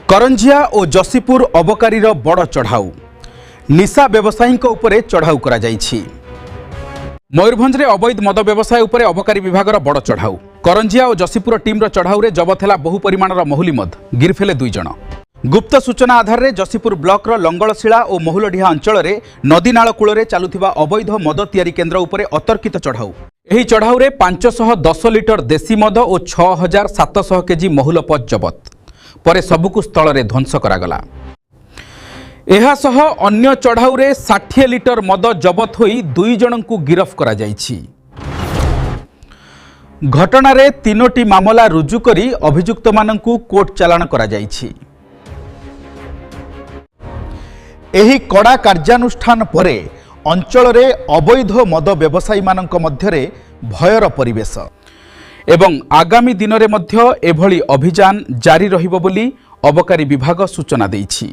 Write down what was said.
करंजिया और जसीपुर अबकारीर बड़ चढ़ाऊ निशा व्यवसायी उपरे चढ़ाऊ करा जाइछि। मयूरभंज रे अवैध मद व्यवसाय उपरे अबकारी विभागर बड़ चढ़ाऊ। करंजिया और जसीपुर टीम चढ़ाऊ जबत है बहु परिमाणर महुली मद गिरफेले 2 जण। गुप्त सूचना आधार में जसीपुर ब्लॉक लंगलशिला और महुलडिहा अंचल में नदी नाल कूल चलुवा अवैध मद तैयारी केन्द्र उपरे अतर्कित चढ़ाऊ। ଏହି ଚଢ଼ାଉରେ 510 ଲିଟର ଦେଶୀ ମଦ ଓ 6700 କେଜି ମହୁଲ ପଚ୍ ଜବତ ପରେ ସବୁକୁ ସ୍ଥଳରେ ଧ୍ୱଂସ କରାଗଲା। ଏହାସହ ଅନ୍ୟ ଚଢ଼ାଉରେ 60 ଲିଟର ମଦ ଜବତ ହୋଇ 2 ଜଣଙ୍କୁ ଗିରଫ କରାଯାଇଛି। ଘଟଣାରେ 3ଟି ମାମଲା ରୁଜୁ କରି ଅଭିଯୁକ୍ତମାନଙ୍କୁ କୋର୍ଟ ଚାଲାଣ କରାଯାଇଛି। ଏହି କଡ଼ା କାର୍ଯ୍ୟାନୁଷ୍ଠାନ ପରେ अंचल रे अवैध मद व्यवसायी मानक मध्यरे भयर परिवेश एवं आगामी दिन में एभली अभियान जारी रहिबो बोली अबकारी विभाग सूचना देइछि।